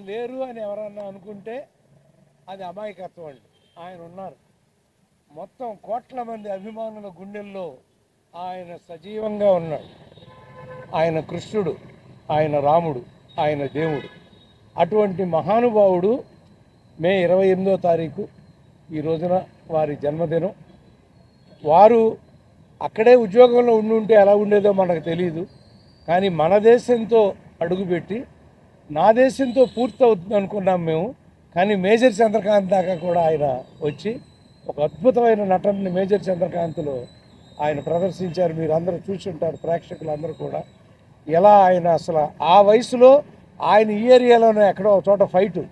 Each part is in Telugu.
లేరు అని ఎవరన్నా అనుకుంటే అది అమాయకత్వం అండి. ఆయన ఉన్నారు. మొత్తం కోట్ల మంది అభిమానుల గుండెల్లో ఆయన సజీవంగా ఉన్నాడు. ఆయన కృష్ణుడు, ఆయన రాముడు, ఆయన దేవుడు. అటువంటి మహానుభావుడు మే 28వ తారీఖు ఈ రోజున వారి జన్మదినం. వారు అక్కడే ఉద్యోగంలో ఉండుంటే ఎలా ఉండేదో మనకు తెలియదు. కానీ మన దేశంతో అడుగుపెట్టి నా దేశంతో పూర్తి అవుతుంది అనుకున్నాం మేము. కానీ మేజర్ చంద్రకాంత్ దాకా కూడా ఆయన వచ్చి ఒక అద్భుతమైన నటనని మేజర్ చంద్రకాంత్లో ఆయన ప్రదర్శించారు. మీరు అందరూ చూసి ఉంటారు, ప్రేక్షకులందరూ కూడా. ఎలా ఆయన అసలు ఆ వయసులో ఆయన ఈ ఏరియాలోనే ఎక్కడో ఒక చోట ఫైటు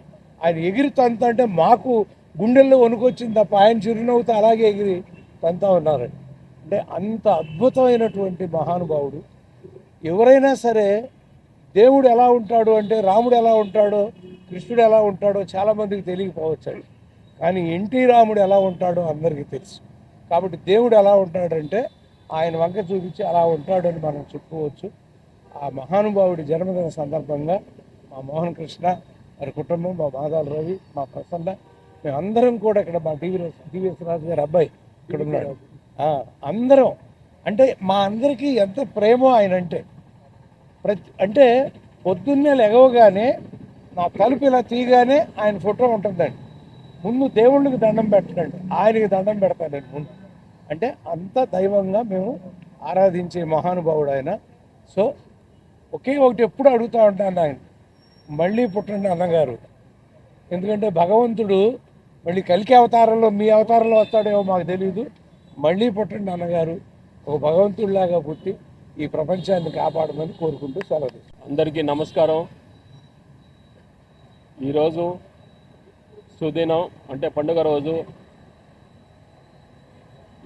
ఆయన ఎగిరి తంత అంటే మాకు గుండెల్లో వణుకొచ్చింది తప్ప ఆయన చిరునవ్వుతో అలాగే ఎగిరి తంతా ఉన్నారండి. అంటే అంత అద్భుతమైనటువంటి మహానుభావుడు. ఎవరైనా సరే దేవుడు ఎలా ఉంటాడు అంటే రాముడు ఎలా ఉంటాడో కృష్ణుడు ఎలా ఉంటాడో చాలామందికి తెలియకపోవచ్చండి. కానీ ఎన్టీ రాముడు ఎలా ఉంటాడో అందరికీ తెలుసు. కాబట్టి దేవుడు ఎలా ఉంటాడంటే ఆయన వంక చూపించి అలా ఉంటాడని మనం చెప్పుకోవచ్చు. ఆ మహానుభావుడి జన్మదిన సందర్భంగా మా మోహన్ కృష్ణ వారి కుటుంబం, మా మాదాల రవి, మా ప్రసన్న, మేమందరం కూడా ఇక్కడ మా టీవీఎస్ రాజు గారి అబ్బాయి ఇక్కడ ఉన్నాడు. అందరం అంటే మా అందరికీ ఎంత ప్రేమో ఆయన అంటే. అంటే పొద్దున్నే లెగవగానే నా తలుపు ఇలా తీయగానే ఆయన ఫోటో ఉంటుందండి. ముందు దేవుళ్ళకి దండం పెట్టండి, ఆయనకి దండం పెడతానండి ముందు. అంటే అంత దైవంగా మేము ఆరాధించే మహానుభావుడు ఆయన. సో ఒకే ఒకటి ఎప్పుడు అడుగుతూ ఉంటాను ఆయన, మళ్ళీ పుట్టండి అన్నగారు. ఎందుకంటే భగవంతుడు మళ్ళీ కలికి అవతారంలో మీ అవతారంలో వస్తాడేమో మాకు తెలియదు. మళ్ళీ పుట్టండి అన్నగారు, ఒక భగవంతుడిలాగా పుట్టి ఈ ప్రపంచాన్ని కాపాడమని కోరుకుంటూ సెలవు. అందరికీ నమస్కారం. ఈరోజు సుదినం అంటే పండుగ రోజు.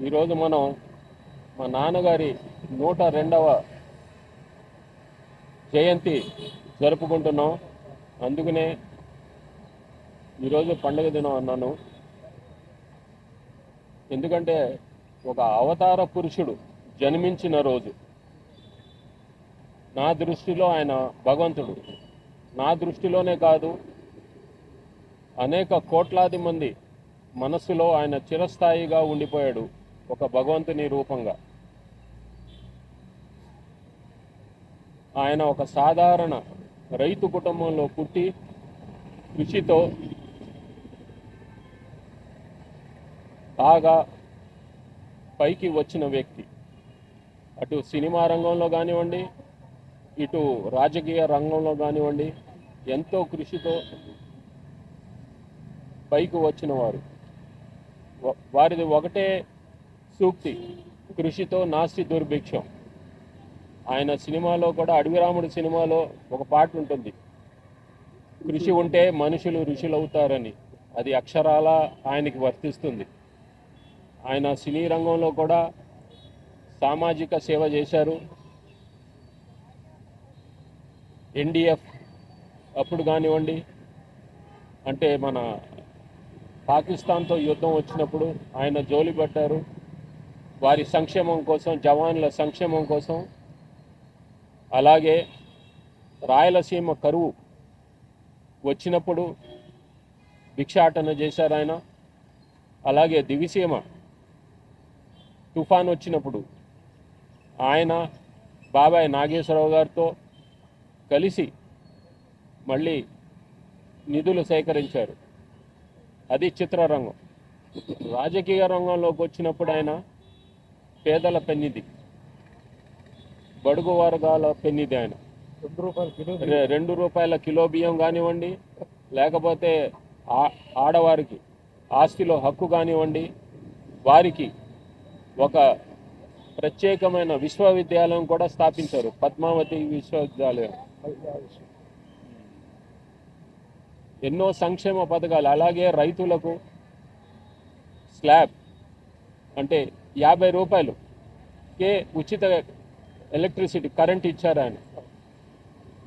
ఈరోజు మనం మా నాన్నగారి 102వ జయంతి జరుపుకుంటున్నాం. అందుకనే ఈరోజు పండుగ దినం అన్నాను. ఎందుకంటే ఒక అవతార పురుషుడు జన్మించిన రోజు. నా దృష్టిలో ఆయన భగవంతుడు. నా దృష్టిలోనే కాదు, అనేక కోట్లాది మంది మనస్సులో ఆయన చిరస్థాయిగా ఉండిపోయాడు ఒక భగవంతుని రూపంగా. ఆయన ఒక సాధారణ రైతు కుటుంబంలో పుట్టి కృషితో బాగా పైకి వచ్చిన వ్యక్తి. అటు సినిమా రంగంలో కానివ్వండి, ఇటు రాజకీయ రంగంలో కానివ్వండి, ఎంతో కృషితో పైకి వచ్చిన వారు. వారిది ఒకటే సూక్తి, కృషితో నాస్తి దుర్భిక్షం. ఆయన సినిమాలో కూడా, అడవిరాముడి సినిమాలో ఒక పాట ఉంటుంది, కృషి ఉంటే మనుషులు ఋషులు అవుతారని. అది అక్షరాల ఆయనకి వర్తిస్తుంది. ఆయన సినీ రంగంలో కూడా సామాజిక సేవ చేశారు. ఎన్డీఎఫ్ అప్పుడు కానివ్వండి, అంటే మన పాకిస్తాన్తో యుద్ధం వచ్చినప్పుడు ఆయన జోలి పట్టారు. వారి సంక్షేమం కోసం, జవాన్ల సంక్షేమం కోసం. అలాగే రాయలసీమ కరువు వచ్చినప్పుడు భిక్షాటన చేశారు ఆయన. అలాగే దివిసీమ తుఫాన్ వచ్చినప్పుడు ఆయన బాబాయ్ నాగేశ్వరరావు గారితో కలిసి మళ్ళీ నిధులు సేకరించారు. అది చిత్రరంగం. రాజకీయ రంగంలోకి వచ్చినప్పుడు ఆయన పేదల పెన్నిది, బడుగు వర్గాల పెన్నిది. ఆయన ₹2 కిలో బియ్యం కానివ్వండి, లేకపోతే ఆడవారికి ఆస్తిలో హక్కు కానివ్వండి, వారికి ఒక ప్రత్యేకమైన విశ్వవిద్యాలయం కూడా స్థాపించారు, పద్మావతి విశ్వవిద్యాలయం. ఎన్నో సంక్షేమ పథకాలు. అలాగే రైతులకు స్లాబ్ అంటే ₹50కే ఉచిత ఎలక్ట్రిసిటీ కరెంట్ ఇచ్చారు ఆయన.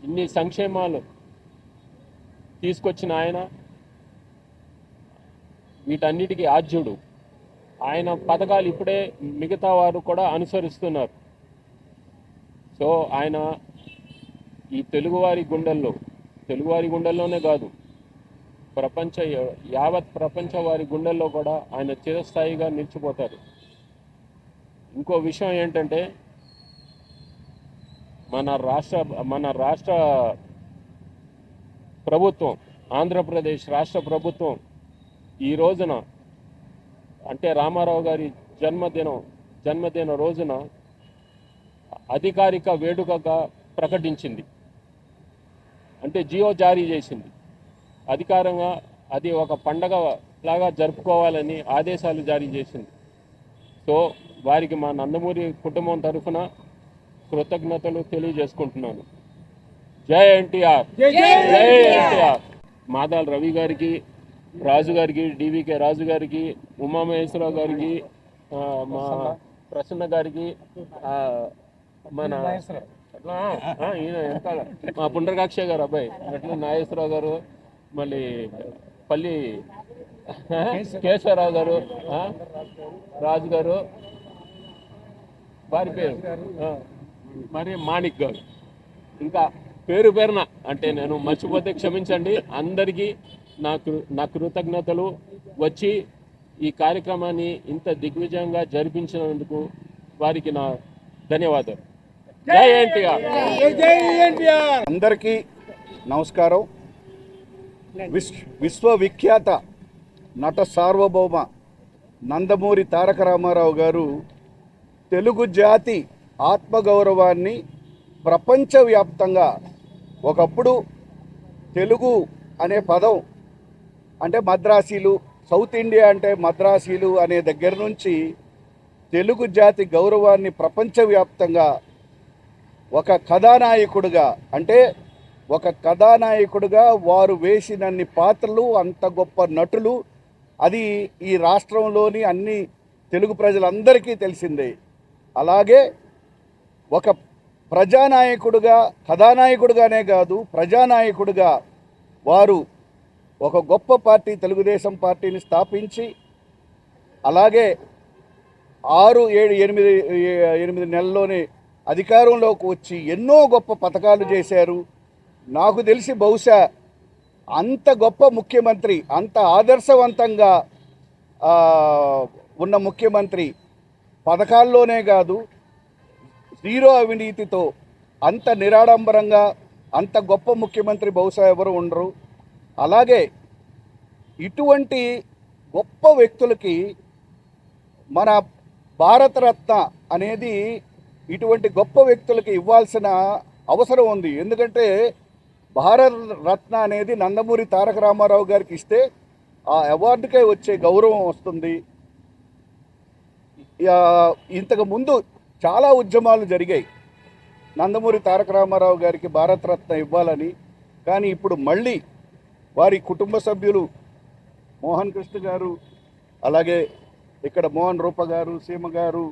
ఇన్ని సంక్షేమాలు తీసుకొచ్చిన ఆయన వీటన్నిటికీ ఆద్యుడు. ఆయన పథకాలు ఇప్పుడే మిగతా వారు కూడా అనుసరిస్తున్నారు. సో ఆయన ఈ తెలుగువారి గుండెల్లో తెలుగువారి గుండెల్లోనే కాదు, యావత్ ప్రపంచ వారి గుండెల్లో కూడా ఆయన చిరస్థాయిగా నిలిచిపోతారు. ఇంకో విషయం ఏంటంటే మన రాష్ట్ర ప్రభుత్వం, ఆంధ్రప్రదేశ్ రాష్ట్ర ప్రభుత్వం ఈ రోజున అంటే రామారావు గారి జన్మదిన రోజున అధికారిక వేడుకగా ప్రకటించింది. అంటే జియో జారీ చేసింది. అధికారంగా అది ఒక పండగ లాగా జరుపుకోవాలని ఆదేశాలు జారీ చేసింది. సో వారికి మా నందమూరి కుటుంబం తరఫున కృతజ్ఞతలు తెలియజేసుకుంటున్నాను. జై ఎన్టీఆర్, జై ఎన్టీఆర్. మాదాల రవి గారికి, రాజు గారికి, డివికే రాజు గారికి, ఉమామహేశ్వరరావు గారికి, మా ప్రసన్న గారికి, మన ఈయన వెనకాల మా పుండ్రకాక్ష గారు అబ్బాయి అట్లా నాగేశ్వరరావు గారు, మళ్ళీ పల్లి కేశవరావు గారు, రాజు గారు, వారి పేరు మరి మాణిక్ గారు, ఇంకా పేరు పేరున అంటే నేను మర్చిపోతే క్షమించండి. అందరికీ నా కృతజ్ఞతలు. వచ్చి ఈ కార్యక్రమాన్ని ఇంత దిగ్విజయంగా జరిపించినందుకు వారికి నా ధన్యవాదాలు. జై ఎన్టీఆర్. అందరికీ నమస్కారం. విశ్వవిఖ్యాత నట సార్వభౌమ నందమూరి తారక రామారావు గారు తెలుగు జాతి ఆత్మగౌరవాన్ని ప్రపంచవ్యాప్తంగా, ఒకప్పుడు తెలుగు అనే పదం అంటే మద్రాసీలు, సౌత్ ఇండియా అంటే మద్రాసీలు అనే దగ్గర నుంచి తెలుగు జాతి గౌరవాన్ని ప్రపంచవ్యాప్తంగా ఒక కథానాయకుడిగా వారు వేసినన్ని పాత్రలు, అంత గొప్ప నటులు, అది ఈ రాష్ట్రంలోని అన్ని తెలుగు ప్రజలందరికీ తెలిసిందే. అలాగే ఒక ప్రజానాయకుడిగా, కథానాయకుడిగానే కాదు ప్రజానాయకుడిగా వారు ఒక గొప్ప పార్టీ తెలుగుదేశం పార్టీని స్థాపించి, అలాగే 6-7-8 నెలల్లోనే అధికారంలోకి వచ్చి ఎన్నో గొప్ప పథకాలు చేశారు. నాకు తెలిసి బహుశా అంత గొప్ప ముఖ్యమంత్రి, అంత ఆదర్శవంతంగా ఉన్న ముఖ్యమంత్రి పథకాల్లోనే కాదు, జీరో అవినీతితో అంత నిరాడంబరంగా అంత గొప్ప ముఖ్యమంత్రి బహుశా ఎవరు ఉండరు. అలాగే ఇటువంటి గొప్ప వ్యక్తులకి మన భారతరత్న అనేది ఇటువంటి గొప్ప వ్యక్తులకి ఇవ్వాల్సిన అవసరం ఉంది. ఎందుకంటే భారతరత్న అనేది నందమూరి తారక రామారావు గారికి ఇస్తే ఆ అవార్డుకే వచ్చే గౌరవం వస్తుంది. ఇంతకు ముందు చాలా ఉద్యమాలు జరిగాయి నందమూరి తారక రామారావు గారికి భారతరత్న ఇవ్వాలని. కానీ ఇప్పుడు మళ్ళీ వారి కుటుంబ సభ్యులు మోహన్ కృష్ణ గారు, అలాగే ఇక్కడ మోహన్ రూప గారు, సీమ గారు,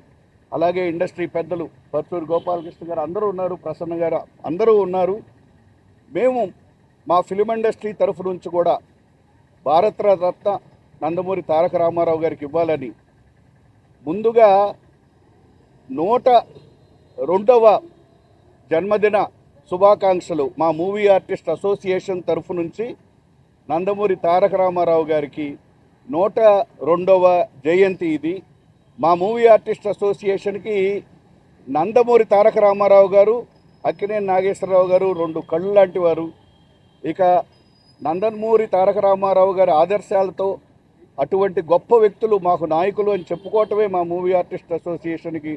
అలాగే ఇండస్ట్రీ పెద్దలు పర్చూరు గోపాలకృష్ణ గారు అందరూ ఉన్నారు, ప్రసన్న గారు అందరూ ఉన్నారు. మేము మా ఫిలిం ఇండస్ట్రీ తరఫు నుంచి కూడా భారతరత్న నందమూరి తారక రామారావు గారికి ఇవ్వాలని ముందుగా 102వ జన్మదిన శుభాకాంక్షలు మా మూవీ ఆర్టిస్ట్ అసోసియేషన్ తరఫు నుంచి నందమూరి తారక రామారావు గారికి 102వ జయంతి ఇది. మా మూవీ ఆర్టిస్ట్ అసోసియేషన్కి నందమూరి తారక రామారావు గారు, అక్కినేని నాగేశ్వరరావు గారు 2 కళ్ళు లాంటి వారు. ఇక నందమూరి తారక రామారావు గారి ఆదర్శాలతో అటువంటి గొప్ప వ్యక్తులు మాకు నాయకులు అని చెప్పుకోవటమే మా మూవీ ఆర్టిస్ట్ అసోసియేషన్కి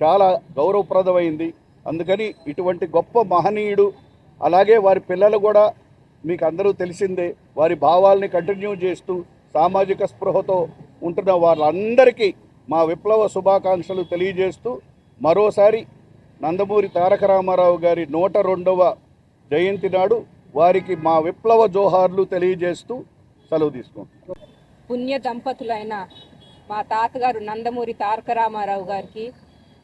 చాలా గౌరవప్రదమైంది. అందుకని ఇటువంటి గొప్ప మహనీయుడు, అలాగే వారి పిల్లలు కూడా మీకు అందరూ తెలిసిందే, వారి భావాల్ని కంటిన్యూ చేస్తూ సామాజిక స్పృహతో ఉంటున్న వాళ్ళందరికీ మా విప్లవ శుభాకాంక్షలు తెలియజేస్తూ మరోసారి నందమూరి తారక రామారావు గారి 102వ జయంతి నాడు వారికి మా విప్లవ జోహార్లు తెలియజేస్తూ సెలవు తీసుకుంటాం. పుణ్య దంపతులైన మా తాతగారు నందమూరి తారక రామారావు గారికి,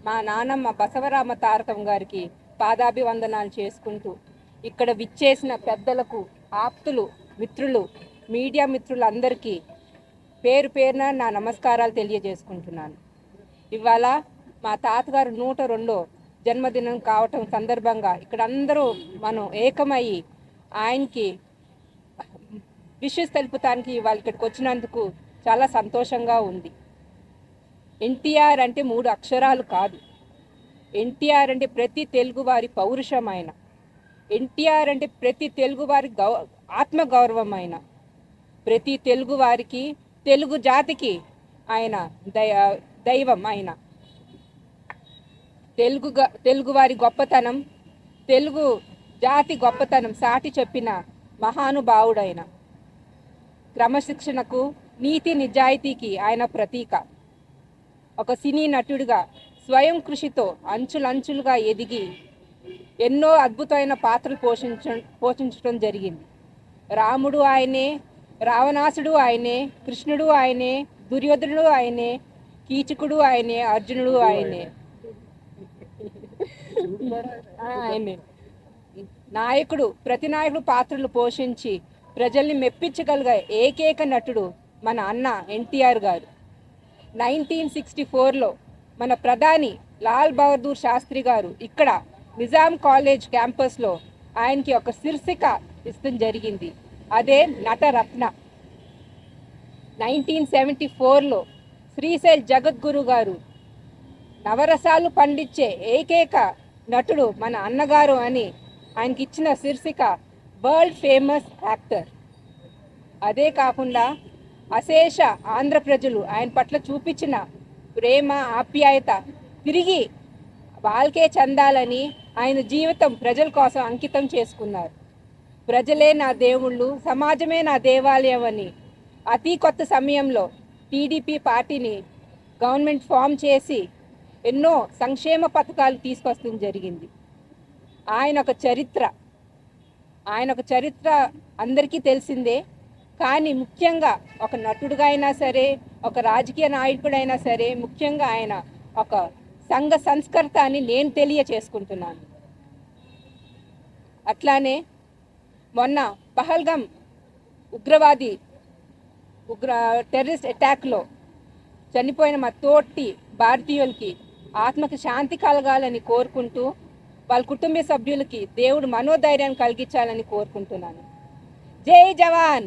మా నానమ్మ బసవరామ తారకం గారికి పాదాభివందనాలు చేసుకుంటూ, ఇక్కడ విచ్చేసిన పెద్దలకు, ఆప్తులు, మిత్రులు, మీడియా మిత్రులందరికీ పేరు పేరున నా నమస్కారాలు తెలియజేసుకుంటున్నాను. ఇవాళ మా తాతగారు 102వ జన్మదినం కావటం సందర్భంగా ఇక్కడ అందరూ మనం ఏకమయ్యి ఆయనకి విషెస్ తెలుపుతానికి వాళ్ళు ఇక్కడికి వచ్చినందుకు చాలా సంతోషంగా ఉంది. ఎన్టీఆర్ అంటే 3 అక్షరాలు కాదు. ఎన్టీఆర్ అంటే ప్రతి తెలుగువారి పౌరుషమైన, ఎన్టీఆర్ అంటే ప్రతి తెలుగువారి ఆత్మగౌరవమైన, ప్రతి తెలుగువారికి, తెలుగు జాతికి ఆయన దైవం. ఆయన తెలుగువారి గొప్పతనం, తెలుగు జాతి గొప్పతనం సాటి చెప్పిన మహానుభావుడైన, క్రమశిక్షణకు, నీతి నిజాయితీకి ఆయన ప్రతీక. ఒక సినీ నటుడిగా స్వయం కృషితో అంచులంచులుగా ఎదిగి ఎన్నో అద్భుతమైన పాత్రలు పోషించడం జరిగింది. రాముడు ఆయనే, రావణాసుడు ఆయనే, కృష్ణుడు ఆయనే, దుర్యోధనుడు ఆయనే, కీచకుడు ఆయనే, అర్జునుడు ఆయనే. నాయకుడు, ప్రతి నాయకుడు పాత్రలు పోషించి ప్రజల్ని మెప్పించగలిగే ఏకైక నటుడు మన అన్న ఎన్టీఆర్ గారు. 1964లో మన ప్రధాని లాల్ బహదూర్ శాస్త్రి గారు ఇక్కడ నిజాం కాలేజ్ క్యాంపస్లో ఆయనకి ఒక శీర్షిక ఇష్టం జరిగింది. అదే నటరత్న. 1974లో శ్రీశైల్ జగద్గురు గారు నవరసాలు పండించే ఏకైక నటుడు మన అన్నగారు అని ఆయనకి ఇచ్చిన శీర్షిక వరల్డ్ ఫేమస్ యాక్టర్. అదే కాకుండా అశేష ఆంధ్ర ప్రజలు ఆయన పట్ల చూపించిన ప్రేమ, ఆప్యాయత తిరిగి వాళ్ళకే చెందాలని ఆయన జీవితం ప్రజల కోసం అంకితం చేసుకున్నారు. ప్రజలే నా దేవుళ్ళు, సమాజమే నా దేవాలయం అని అతి కొత్త సమయంలో టీడీపీ పార్టీని గవర్నమెంట్ ఫామ్ చేసి ఎన్నో సంక్షేమ పథకాలు తీసుకొస్తడం జరిగింది. ఆయన ఒక చరిత్ర అందరికీ తెలిసిందే. కానీ ముఖ్యంగా ఒక నటుడుగా అయినా సరే, ఒక రాజకీయ నాయకుడైనా సరే, ముఖ్యంగా ఆయన ఒక సంఘ సంస్కర్త అని నేను తెలియచేసుకుంటున్నాను. అట్లానే మొన్న పహల్గామ్ టెర్రరిస్ట్ అటాక్లో చనిపోయిన మా తోటి భారతీయులకి ఆత్మకి శాంతి కలగాలని కోరుకుంటూ, వాళ్ళ కుటుంబ సభ్యులకి దేవుడు మనోధైర్యాన్ని కలిగించాలని కోరుకుంటున్నాను. జై జవాన్,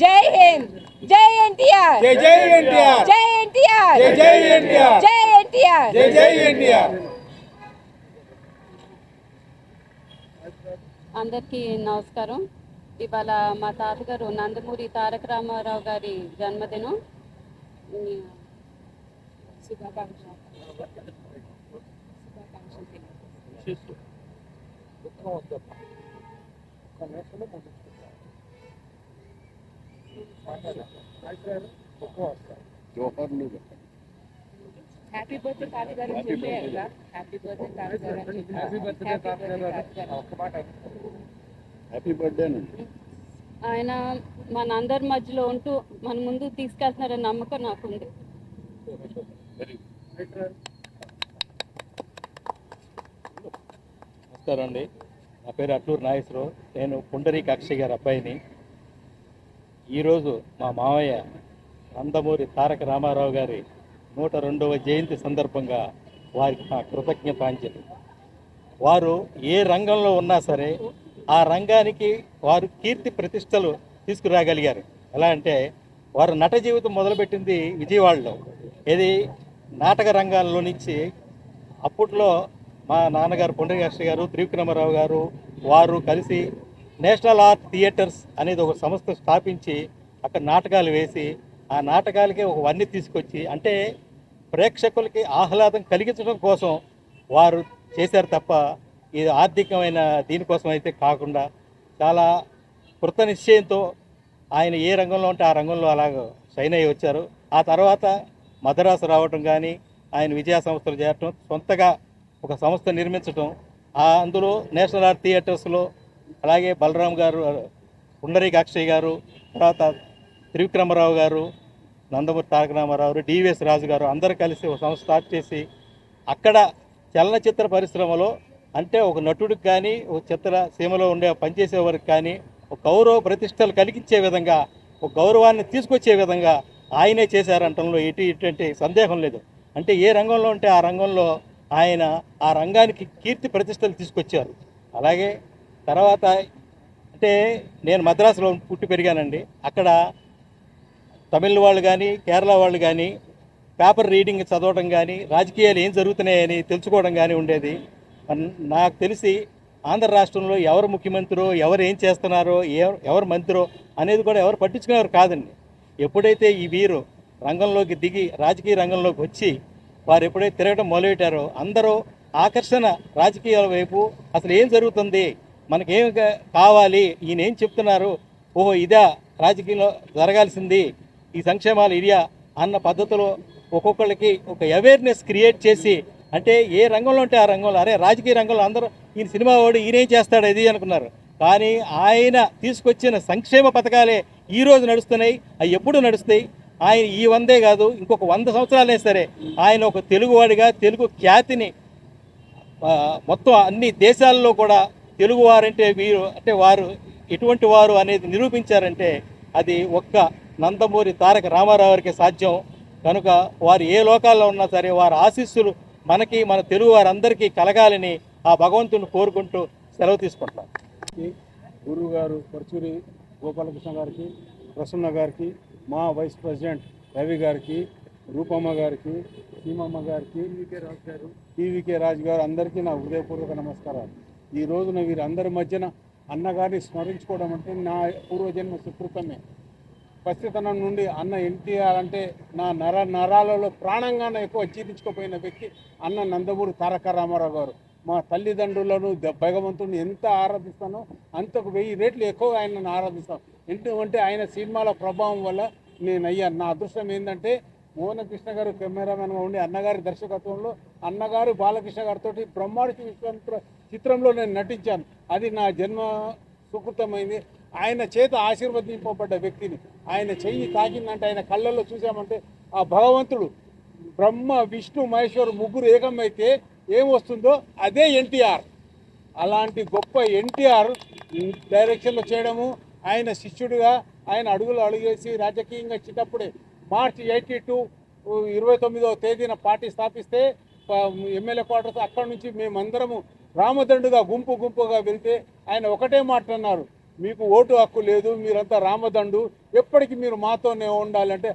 జై హింద్, జై ఎన్టీఆర్, జై జై ఎన్టీఆర్, జై ఎన్టీఆర్, జై జై ఎన్టీఆర్, జై ఎన్టీఆర్, జై జై ఎన్టీఆర్. అందరికీ నమస్కారం. ఇవాళ మా తాతగారు నందమూరి తారక రామారావు గారి జన్మదినం. జోహర్లు హ్యాపీ బర్త్డే తాతగారు అని చెప్పారు కదా. హ్యాపీ బర్త్డే తాతగారు అని చెప్పారు. హ్యాపీ బర్త్డే తాతగారు. ఒక్క మాట హ్యాపీ బర్త్డే అండి. ఆయన మన అందరి మధ్యలో ఉంటూ మన ముందు తీసుకెళ్తున్నారనే నమ్మకం నాకుంది. నమస్కారం అండి. నా పేరు అట్లూరు నాగేశ్వరరావు. నేను పుండరీక అక్షయ్ గారి అబ్బాయిని. ఈరోజు మా మావయ్య నందమూరి తారక రామారావు గారి 102వ జయంతి సందర్భంగా వారికి నా కృతజ్ఞతాంజలి. వారు ఏ రంగంలో ఉన్నా సరే ఆ రంగానికి వారు కీర్తి ప్రతిష్టలు తీసుకురాగలిగారు. ఎలా అంటే వారు నట జీవితం మొదలుపెట్టింది విజయవాడలో. ఇది నాటక రంగాల్లో నుంచి అప్పట్లో మా నాన్నగారు పుండరీకాక్ష గారు, త్రివిక్రమరావు గారు వారు కలిసి నేషనల్ ఆర్ట్ థియేటర్స్ అనేది ఒక సంస్థ స్థాపించి అక్కడ నాటకాలు వేసి ఆ నాటకాలకి ఒక వన్నీ తీసుకొచ్చి, అంటే ప్రేక్షకులకి ఆహ్లాదం కలిగించడం కోసం వారు చేశారు తప్ప ఇది ఆర్థికమైన దీనికోసం అయితే కాకుండా చాలా కృత నిశ్చయంతో ఆయన ఏ రంగంలో ఉంటే ఆ రంగంలో అలాగ షైన్ అయ్యి వచ్చారు. ఆ తర్వాత మద్రాసు రావటం కానీ, ఆయన విజయ సంస్థలు చేరటం, సొంతగా ఒక సంస్థ నిర్మించడం, అందులో నేషనల్ ఆర్ట్ థియేటర్స్లో అలాగే బలరాం గారు, పుండరీక అక్షయ్ గారు, తర్వాత త్రివిక్రమరావు గారు, నందమూరి తారక రామారావు, డివిఎస్ రాజు గారు అందరూ కలిసి ఒక సంస్థ స్టార్ట్ చేసి అక్కడ చలనచిత్ర పరిశ్రమలో అంటే ఒక నటుడికి కానీ ఒక చిత్ర సీమలో ఉండే పనిచేసేవారికి కానీ ఒక గౌరవ ప్రతిష్టలు కలిగించే విధంగా, ఒక గౌరవాన్ని తీసుకొచ్చే విధంగా ఆయనే చేశారంటంలో ఎటువంటి సందేహం లేదు. అంటే ఏ రంగంలో ఉంటే ఆ రంగంలో ఆయన ఆ రంగానికి కీర్తి ప్రతిష్టలు తీసుకొచ్చారు. అలాగే తర్వాత అంటే అంటే నేను మద్రాసులో పుట్టి పెరిగానండి. అక్కడ తమిళ వాళ్ళు కానీ కేరళ వాళ్ళు కానీ పేపర్ రీడింగ్ చదవడం కానీ రాజకీయాలు ఏం జరుగుతున్నాయని తెలుసుకోవడం కానీ ఉండేది. నాకు తెలిసి ఆంధ్ర రాష్ట్రంలో ఎవరు ముఖ్యమంత్రో, ఎవరు ఏం చేస్తున్నారో, ఎవరు మంత్రో అనేది కూడా ఎవరు పట్టించుకునేవారు కాదండి. ఎప్పుడైతే ఈ వీరు రంగంలోకి దిగి రాజకీయ రంగంలోకి వచ్చి వారు ఎప్పుడైతే తిరగడం మొదలుపెట్టారో అందరూ ఆకర్షణ రాజకీయాల వైపు అసలు ఏం జరుగుతుంది, మనకేం కావాలి, ఈయన ఏం చెప్తున్నారు, ఓహో ఇదా రాజకీయంలో జరగాల్సింది, ఈ సంక్షేమాలు ఇరియా అన్న పద్ధతిలో ఒక్కొక్కళ్ళకి ఒక అవేర్నెస్ క్రియేట్ చేసి, అంటే ఏ రంగంలో ఉంటే ఆ రంగంలో, అరే రాజకీయ రంగంలో అందరూ ఈయన సినిమా వాడు ఈయనేం చేస్తాడు ఇది అనుకున్నారు. కానీ ఆయన తీసుకొచ్చిన సంక్షేమ పథకాలే ఈరోజు నడుస్తున్నాయి, అవి ఎప్పుడు నడుస్తాయి. ఆయన ఈ 100 కాదు, ఇంకొక 100 సంవత్సరాలే సరే ఆయన ఒక తెలుగువాడిగా తెలుగు ఖ్యాతిని మొత్తం అన్ని దేశాల్లో కూడా తెలుగువారంటే వీరు అంటే వారు ఎటువంటి వారు అనేది నిరూపించారంటే అది ఒక్క నందమూరి తారక రామారావు గారికి సాధ్యం. కనుక వారు ఏ లోకాల్లో ఉన్నా సరే వారి ఆశీస్సులు మనకి మన తెలుగు వారందరికీ కలగాలని ఆ భగవంతుని కోరుకుంటూ సెలవు తీసుకుంటాం. గురువు గారు పరచూరి గోపాలకృష్ణ గారికి, ప్రసన్న గారికి, మా వైస్ ప్రెసిడెంట్ రవి గారికి, రూపమ్మ గారికి, సీమమ్మ గారికి, టీవీకే రాజు గారు అందరికీ నా హృదయపూర్వక నమస్కారాలు. ఈ రోజున వీరందరి మధ్యన అన్నగారిని స్మరించుకోవడం అంటే నా పూర్వజన్మ సుకృతమే. పసితనం నుండి అన్న ఎన్టీఆర్ అంటే నా నరాలలో ప్రాణంగానే ఎక్కువ జీర్ణించుకోపోయిన వ్యక్తి అన్న నందమూరి తారక రామారావు గారు. మా తల్లిదండ్రులను భగవంతుడిని ఎంత ఆరాధిస్తానో అంతకు 1000 రెట్లు ఎక్కువ ఆయనను ఆరాధిస్తాను. ఎందుకంటే ఆయన సినిమాల ప్రభావం వల్ల నేను అయ్యాను. నా అదృష్టం ఏంటంటే మోహన కృష్ణ గారు కెమెరామెన్గా ఉండి అన్నగారి దర్శకత్వంలో అన్నగారు బాలకృష్ణ గారితో బ్రహ్మాండ విశ్వామిత్ర చిత్రంలో నేను నటించాను. అది నా జన్మ సుకృతమైంది. ఆయన చేత ఆశీర్వదింపబడ్డ వ్యక్తిని ఆయన చెయ్యి తాకిందంటే ఆయన కళ్ళల్లో చూసామంటే ఆ భగవంతుడు బ్రహ్మ విష్ణు మహేశ్వరు ముగ్గురు ఏకమైతే ఏమొస్తుందో అదే ఎన్టీఆర్. అలాంటి గొప్ప ఎన్టీఆర్ డైరెక్షన్లో చేయడము, ఆయన శిష్యుడిగా ఆయన అడుగులు అడుగేసి రాజకీయంగా చిన్నప్పుడే మార్చి 82 29వ తేదీన పార్టీ స్థాపిస్తే ఎమ్మెల్యే క్వార్టర్స్ అక్కడి నుంచి మేమందరము రామదండుగా గుంపుగా వెళ్తే ఆయన ఒకటే మాట అన్నారు, మీకు ఓటు హక్కు లేదు, మీరంతా రామదండు, ఎప్పటికీ మీరు మాతోనే ఉండాలంటే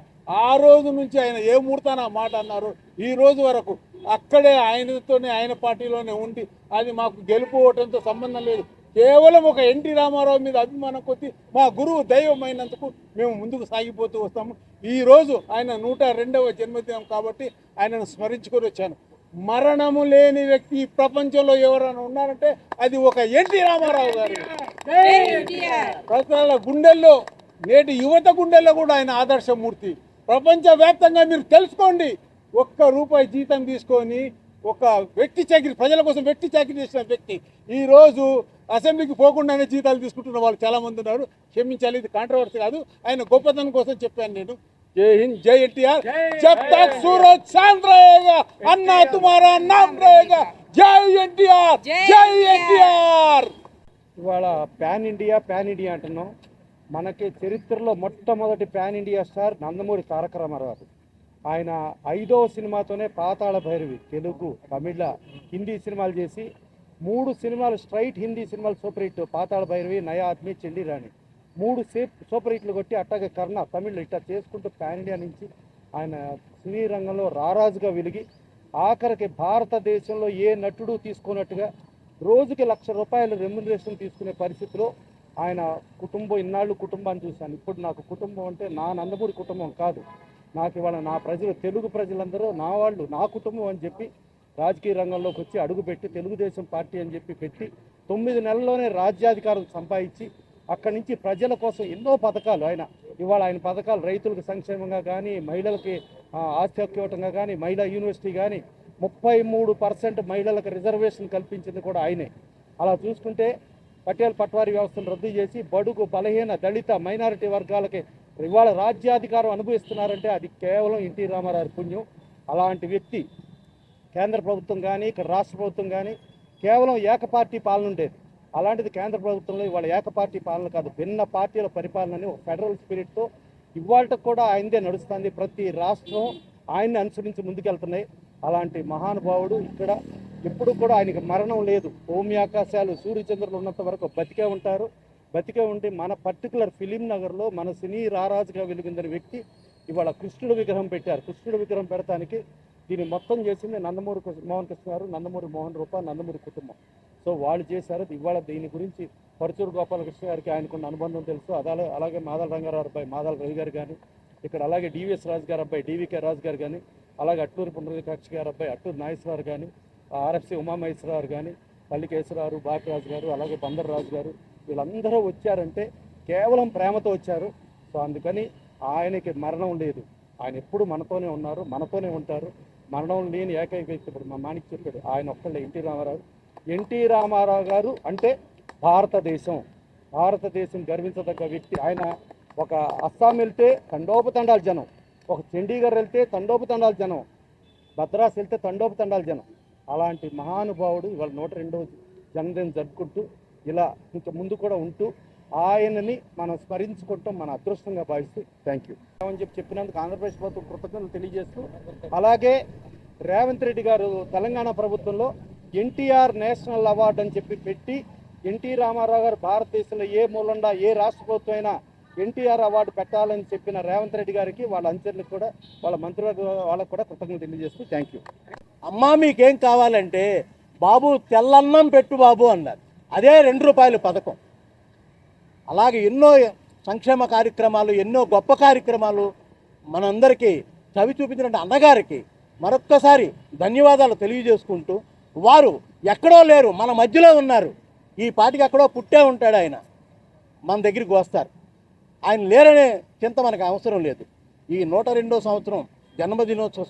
ఆ రోజు నుంచి ఆయన ఏ ముహూర్తాన ఆ మాట అన్నారు ఈ రోజు వరకు అక్కడే ఆయనతోనే ఆయన పార్టీలోనే ఉండి అది మాకు గెలుపు ఓటంతో సంబంధం లేదు. కేవలం ఒక ఎన్టీ రామారావు మీద అభిమానం కొద్ది మా గురువు దైవమైనందుకు మేము ముందుకు సాగిపోతూ వస్తాము. ఈరోజు ఆయన 102వ జన్మదినం కాబట్టి ఆయనను స్మరించుకొని వచ్చాను. మరణము లేని వ్యక్తి ఈ ప్రపంచంలో ఎవరైనా ఉన్నారంటే అది ఒక ఎన్టీ రామారావు గారు. ప్రజల గుండెల్లో నేటి యువత గుండెల్లో కూడా ఆయన ఆదర్శమూర్తి. ప్రపంచవ్యాప్తంగా మీరు తెలుసుకోండి, ₹1 జీతం తీసుకొని ఒక వ్యక్తి చాకిరి ప్రజల కోసం వ్యక్తి చాకిరి చేసిన వ్యక్తి ఈరోజు అసెంబ్లీకి పోకుండానే జీతాలు తీసుకుంటున్న వాళ్ళు చాలామంది ఉన్నారు. క్షమించాలి, ఇది కాంట్రవర్సీ కాదు, ఆయన గొప్పతనం కోసం చెప్పాను నేను. జై హింద్, జై ఎన్టీఆర్. జబ్ తక్ సూరజ్ చాంద్ रहेगा अन्ना तुम्हारा नाम रहेगा. జై ఎన్టీఆర్, జై ఎన్టీఆర్. ఇవాళ ప్యాన్ ఇండియా అంటున్నాం. మనకి చరిత్రలో మొట్టమొదటి pan India star Nandamuri Taraka Ramarao. ఆయన 5వ సినిమాతోనే పాతాళ భైరవి తెలుగు, తమిళ, హిందీ సినిమాలు చేసి 3 సినిమాలు స్ట్రైట్ హిందీ సినిమాలు సూపర్ హిట్. పాతాళ భైరవి, నయా ఆద్మీ, చండీ రాణి 3 సూపర్ హిట్లు కొట్టి అట్టాగే కర్ణ తమిళ్లో ఇట్లా చేసుకుంటూ ప్యాన్ ఇండియా నుంచి ఆయన సినీ రంగంలో రారాజుగా వెలిగి ఆఖరికి భారతదేశంలో ఏ నటుడు తీసుకున్నట్టుగా రోజుకి ₹1,00,000 రెమ్యునరేషన్ తీసుకునే పరిస్థితిలో ఆయన కుటుంబం, ఇన్నాళ్ళు కుటుంబాన్ని చూశాను. ఇప్పుడు నాకు కుటుంబం అంటే నా నందమూరి కుటుంబం కాదు, నాకు ఇవాళ నా ప్రజలు, తెలుగు ప్రజలందరూ నా వాళ్ళు, నా కుటుంబం అని చెప్పి రాజకీయ రంగంలోకి వచ్చి అడుగుపెట్టి తెలుగుదేశం పార్టీ అని చెప్పి పెట్టి 9 నెలల్లోనే రాజ్యాధికారం సంపాదించి అక్కడి నుంచి ప్రజల కోసం ఎన్నో పథకాలు ఇవాళ ఆయన పథకాలు రైతులకు సంక్షేమంగా కానీ, మహిళలకి ఆస్తి హక్కు ఇవ్వటంగా కానీ, మహిళా యూనివర్సిటీ కానీ 33% మహిళలకు రిజర్వేషన్ కల్పించింది కూడా ఆయనే. అలా చూసుకుంటే పటేల్ పట్వారీ వ్యవస్థను రద్దు చేసి బడుగు, బలహీన, దళిత, మైనారిటీ వర్గాలకి ఇవాళ రాజ్యాధికారం అనుభవిస్తున్నారంటే అది కేవలం ఎన్టీ రామారావు పుణ్యం. అలాంటి వ్యక్తి కేంద్ర ప్రభుత్వం కానీ ఇక్కడ రాష్ట్ర ప్రభుత్వం కానీ కేవలం ఏకపార్టీ పాలన ఉండేది. అలాంటిది కేంద్ర ప్రభుత్వంలో ఇవాళ ఏకపార్టీ పాలన కాదు, భిన్న పార్టీల పరిపాలనని ఒక ఫెడరల్ స్పిరిట్తో ఇవాళ కూడా ఆయనదే నడుస్తుంది. ప్రతి రాష్ట్రం ఆయన్ని అనుసరించి ముందుకెళ్తున్నాయి. అలాంటి మహానుభావుడు ఇక్కడ ఎప్పుడు కూడా ఆయనకి మరణం లేదు. భూమి ఆకాశాలు సూర్యచంద్రులు ఉన్నంత వరకు బతికే ఉంటారు. బతికే ఉండి మన పర్టికులర్ ఫిలిం నగర్లో మన సినీ రారాజుగా వెలుగొందిన వ్యక్తి ఇవాళ కృష్ణుడు విగ్రహం పెట్టారు. కృష్ణుడు విగ్రహం పెడతానికి దీన్ని మొత్తం చేసింది నందమూరి మోహన్ కృష్ణ గారు, నందమూరి మోహన్ రూప, నందమూరి కుటుంబం. సో వాళ్ళు చేశారు. ఇవాళ దీని గురించి పరుచూరు గోపాలకృష్ణ గారికి ఆయనకున్న అనుబంధం తెలుసు. అలాగే మాదల రంగారావు అబ్బాయి మాదల రవి గారు కానీ, ఇక్కడ అలాగే డివిఎస్ రాజు గారు అబ్బాయి డివికే రాజు గారు కానీ, అలాగే అట్టూరి పుండరీకాక్షి గారు అబ్బాయి అట్టూరి నాగేశ్వరరావు కానీ, ఆర్ఎఫ్సి ఉమామహేశ్వరరావు కానీ, పల్లికేశ్వరరావు, బాపిరాజు గారు, అలాగే బందర్ రాజు గారు, వీళ్ళందరూ వచ్చారంటే కేవలం ప్రేమతో వచ్చారు. సో అందుకని ఆయనకి మరణం లేదు. ఆయన ఎప్పుడు మనతోనే ఉన్నారు, మనతోనే ఉంటారు. మరణం లేని ఏకైక వ్యక్తి ఇప్పుడు మా మాణిక్ చెప్పాడు, ఆయన ఒక్కళ్ళే ఎన్టీ రామారావు. ఎన్టీ రామారావు గారు అంటే భారతదేశం గర్వించదగ్గ వ్యక్తి. ఆయన ఒక అస్సాం వెళ్తే తండోపతండాల జనం, ఒక చండీగఢ్ వెళ్తే తండోపతండాల జనం, మద్రాసు వెళ్తే తండోపతండాల జనం. అలాంటి మహానుభావుడు ఇవాళ 102వ జన్మదినం జరుపుకుంటూ ఇలా ఇంకా ముందు కూడా ఉంటూ ఆయనని మనం స్మరించుకుంటాం మన అదృష్టంగా భావిస్తూ థ్యాంక్ యూ అని చెప్పినందుకు ఆంధ్రప్రదేశ్ ప్రభుత్వం కృతజ్ఞతలు తెలియజేస్తూ, అలాగే రేవంత్ రెడ్డి గారు తెలంగాణ ప్రభుత్వంలో ఎన్టీఆర్ నేషనల్ అవార్డు అని చెప్పి పెట్టి ఎన్టీ రామారావు గారు భారతదేశంలో ఏ మూలండా ఏ రాష్ట్ర ప్రభుత్వం అయినా ఎన్టీఆర్ అవార్డు పెట్టాలని చెప్పిన రేవంత్ రెడ్డి గారికి వాళ్ళ అంచర్లకు కూడా వాళ్ళ మంత్రివర్గ వాళ్ళకు కూడా కృతజ్ఞతలు తెలియజేస్తూ థ్యాంక్ యూ. అమ్మా మీకేం కావాలంటే బాబు తెల్లన్నం పెట్టు బాబు అన్నారు. అదే ₹2 పథకం. అలాగే ఎన్నో సంక్షేమ కార్యక్రమాలు, ఎన్నో గొప్ప కార్యక్రమాలు మనందరికీ చవి చూపించిన అన్నగారికి మరొక్కసారి ధన్యవాదాలు తెలియజేసుకుంటూ, వారు ఎక్కడో లేరు, మన మధ్యలో ఉన్నారు. ఈ పాటికి ఎక్కడో పుట్టే ఉంటాడు ఆయన, మన దగ్గరికి వస్తారు. ఆయన లేరనే చింత మనకు అవసరం లేదు. ఈ 102వ సంవత్సరం జన్మదినోత్సవ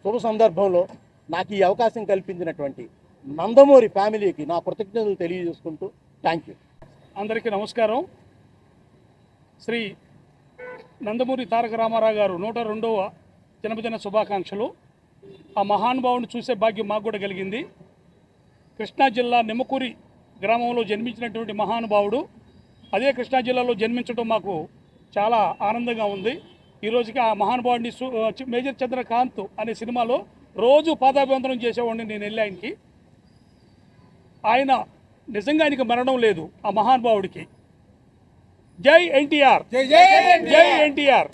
శుభ సందర్భంలో నాకు ఈ అవకాశం కల్పించినటువంటి నందమూరి ఫ్యామిలీకి నా కృతజ్ఞతలు తెలియజేసుకుంటూ థ్యాంక్ యూ. అందరికీ నమస్కారం. శ్రీ నందమూరి తారక రామారావు గారు 102వ జన్మదిన శుభాకాంక్షలు. ఆ మహానుభావుని చూసే భాగ్యం మాకు కూడా కలిగింది. కృష్ణా జిల్లా నిమ్మకూరి గ్రామంలో జన్మించినటువంటి మహానుభావుడు అదే కృష్ణా జిల్లాలో జన్మించడం మాకు చాలా ఆనందంగా ఉంది. ఈరోజుకి ఆ మహానుభావుడిని మేజర్ చంద్రకాంత్ అనే సినిమాలో రోజు పాదాభివందనం చేసేవాడిని నేను వెళ్ళి ఆయనకి. ఆయన నిజంగా ఆయనకి మరణం లేదు ఆ మహానుభావుడికి. జై ఎన్టీఆర్, జై ఎన్టీఆర్.